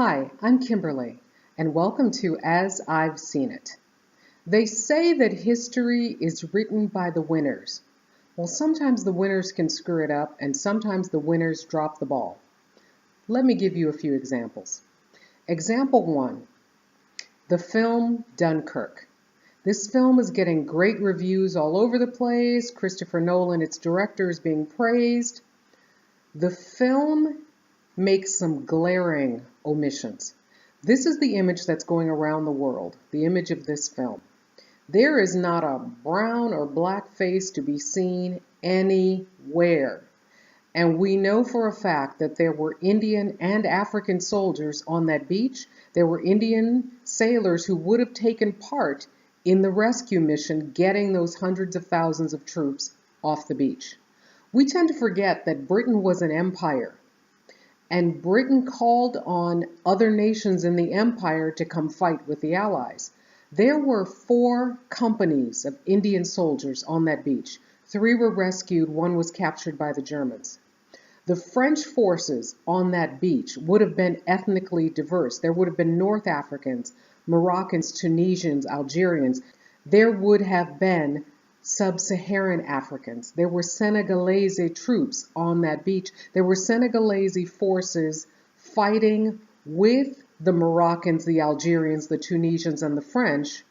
Hi, I'm Kimberly, and welcome to As I've Seen It. They say that history is written by the winners. Well, sometimes the winners can screw it up, and sometimes the winners drop the ball. Let me give you a few examples. Example 1, the film Dunkirk. This film is getting great reviews all over the place. Christopher Nolan, its director, is being praised. The film makes some glaring omissions. This is the image that's going around the world, the image of this film. There is not a brown or black face to be seen anywhere. And we know for a fact that there were Indian and African soldiers on that beach. There were Indian sailors who would have taken part in the rescue mission, getting those hundreds of thousands of troops off the beach. We tend to forget that Britain was an empire, and Britain called on other nations in the empire to come fight with the Allies. There were 4 companies of Indian soldiers on that beach. 3 were rescued, 1 was captured by the Germans. The French forces on that beach would have been ethnically diverse. There would have been North Africans, Moroccans, Tunisians, Algerians. There would have been Sub-Saharan Africans. There were Senegalese troops on that beach. There were Senegalese forces fighting with the Moroccans, the Algerians, the Tunisians, and the French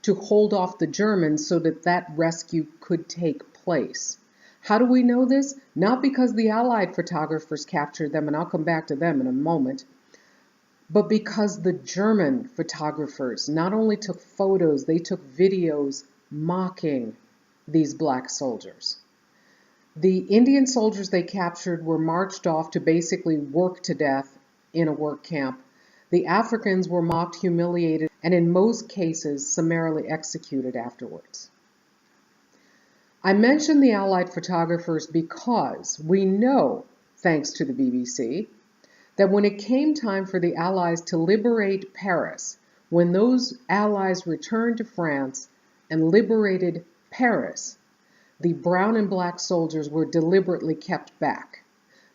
to hold off the Germans so that that rescue could take place. How do we know this? Not because the Allied photographers captured them, and I'll come back to them in a moment, but because the German photographers not only took photos, they took videos mocking these black soldiers. The Indian soldiers they captured were marched off to basically work to death in a work camp. The Africans were mocked, humiliated, and in most cases summarily executed afterwards. I mention the Allied photographers because we know, thanks to the BBC, that when it came time for the Allies to liberate Paris, when those Allies returned to France and liberated Paris, the brown and black soldiers were deliberately kept back.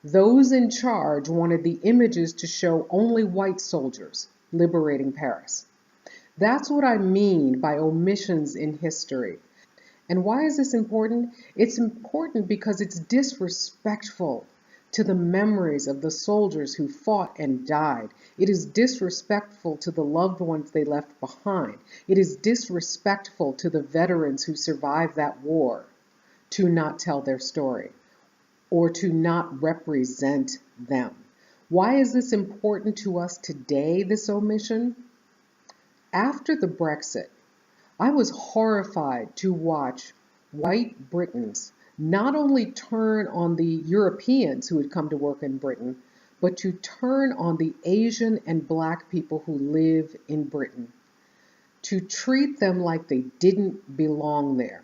Those in charge wanted the images to show only white soldiers liberating Paris. That's what I mean by omissions in history. And why is this important? It's important because it's disrespectful to the memories of the soldiers who fought and died. It is disrespectful to the loved ones they left behind. It is disrespectful to the veterans who survived that war to not tell their story or to not represent them. Why is this important to us today, this omission? After the Brexit, I was horrified to watch white Britons not only turn on the Europeans who had come to work in Britain, but to turn on the Asian and black people who live in Britain, to treat them like they didn't belong there.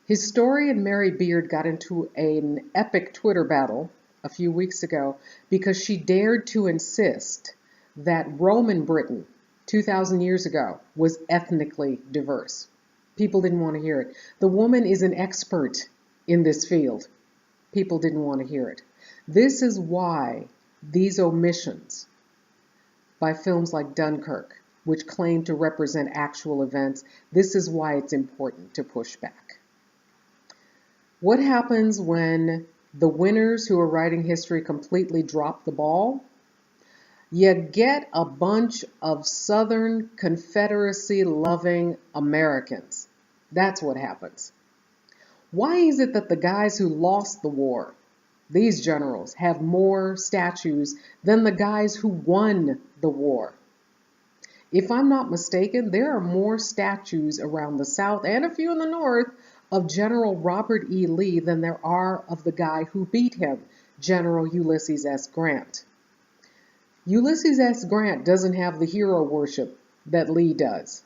Historian Mary Beard got into an epic Twitter battle a few weeks ago because she dared to insist that Roman Britain 2,000 years ago was ethnically diverse. People didn't want to hear it. The woman is an expert in this field. People didn't want to hear it. This is why these omissions by films like Dunkirk, which claim to represent actual events, this is why it's important to push back. What happens when the winners who are writing history completely drop the ball? You get a bunch of Southern Confederacy-loving Americans. That's what happens. Why is it that the guys who lost the war, these generals, have more statues than the guys who won the war? If I'm not mistaken, there are more statues around the South and a few in the North of General Robert E. Lee than there are of the guy who beat him, General Ulysses S. Grant. Ulysses S. Grant doesn't have the hero worship that Lee does.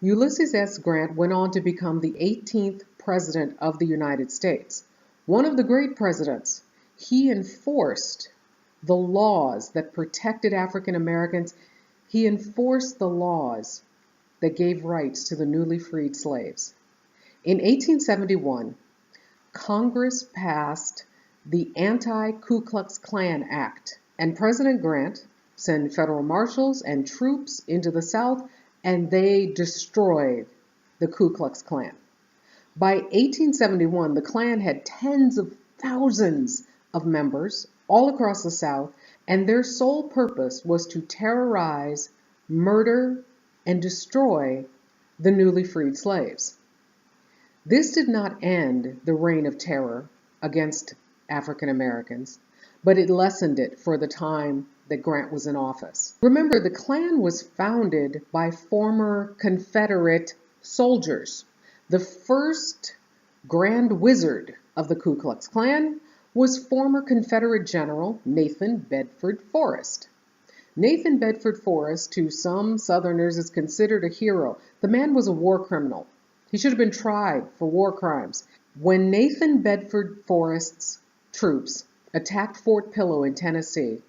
Ulysses S. Grant went on to become the 18th President of the United States. One of the great presidents. He enforced the laws that protected African Americans. He enforced the laws that gave rights to the newly freed slaves. In 1871, Congress passed the Anti-Ku Klux Klan Act, and President Grant send federal marshals and troops into the South, and they destroyed the Ku Klux Klan. By 1871, the Klan had tens of thousands of members all across the South, and their sole purpose was to terrorize, murder, and destroy the newly freed slaves. This did not end the reign of terror against African Americans, but it lessened it for the time that Grant was in office. Remember, the Klan was founded by former Confederate soldiers. The first Grand Wizard of the Ku Klux Klan was former Confederate General Nathan Bedford Forrest. Nathan Bedford Forrest, to some Southerners, is considered a hero. The man was a war criminal. He should have been tried for war crimes. When Nathan Bedford Forrest's troops attacked Fort Pillow in Tennessee,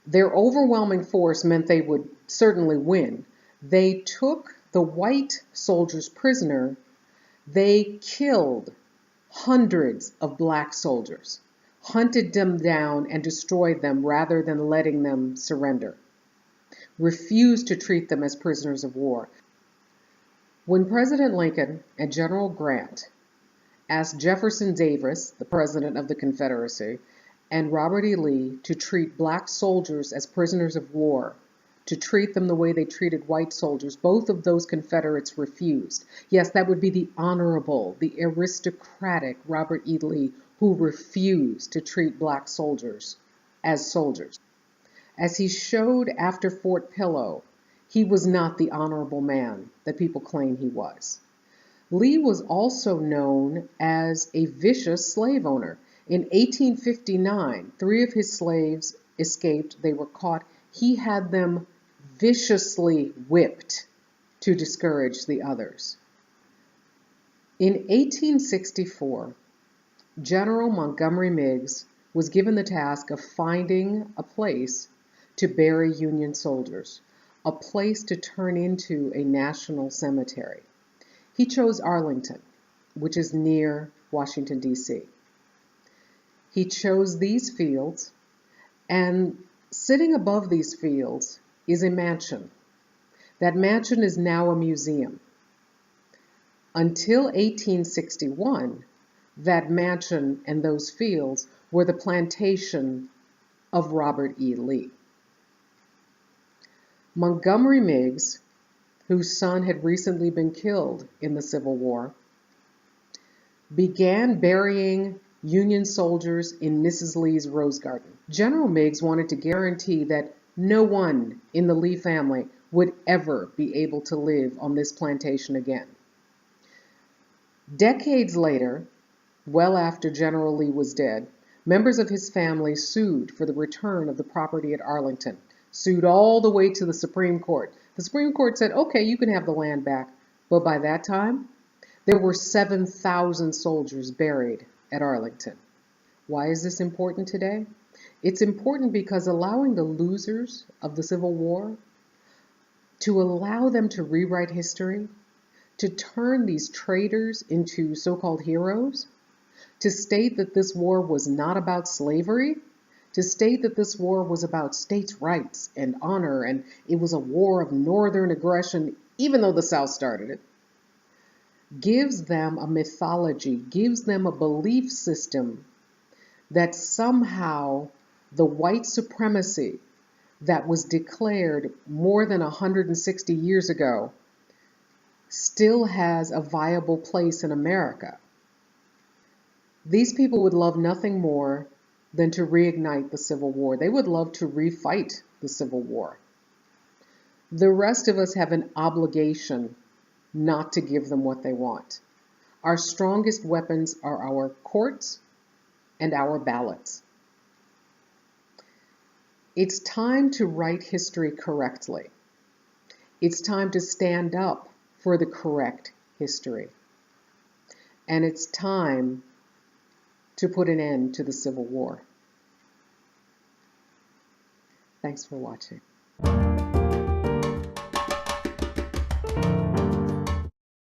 their overwhelming force meant they would certainly win. They took the white soldiers prisoner. They killed hundreds of black soldiers, hunted them down and destroyed them rather than letting them surrender, refused to treat them as prisoners of war. When President Lincoln and General Grant asked Jefferson Davis, the president of the Confederacy, and Robert E. Lee to treat black soldiers as prisoners of war, to treat them the way they treated white soldiers, both of those Confederates refused. Yes, that would be the honorable, the aristocratic Robert E. Lee who refused to treat black soldiers as soldiers. As he showed after Fort Pillow, he was not the honorable man that people claim he was. Lee was also known as a vicious slave owner. In 1859, 3 of his slaves escaped. They were caught. He had them viciously whipped to discourage the others. In 1864, General Montgomery Meigs was given the task of finding a place to bury Union soldiers, a place to turn into a national cemetery. He chose Arlington, which is near Washington, D.C. He chose these fields, and sitting above these fields is a mansion. That mansion is now a museum. Until 1861, that mansion and those fields were the plantation of Robert E. Lee. Montgomery Meigs, whose son had recently been killed in the Civil War, began burying Union soldiers in Mrs. Lee's rose garden. General Meigs wanted to guarantee that no one in the Lee family would ever be able to live on this plantation again. Decades later, well after General Lee was dead, members of his family sued for the return of the property at Arlington, sued all the way to the Supreme Court. The Supreme Court said, okay, you can have the land back. But by that time, there were 7,000 soldiers buried at Arlington. Why is this important today? It's important because allowing the losers of the Civil War to allow them to rewrite history, to turn these traitors into so-called heroes, to state that this war was not about slavery, to state that this war was about states' rights and honor, and it was a war of northern aggression, even though the South started it, gives them a mythology, gives them a belief system that somehow the white supremacy that was declared more than 160 years ago still has a viable place in America. These people would love nothing more than to reignite the Civil War. They would love to refight the Civil War. The rest of us have an obligation not to give them what they want. Our strongest weapons are our courts and our ballots. It's time to write history correctly. It's time to stand up for the correct history. And it's time to put an end to the Civil War. Thanks for watching.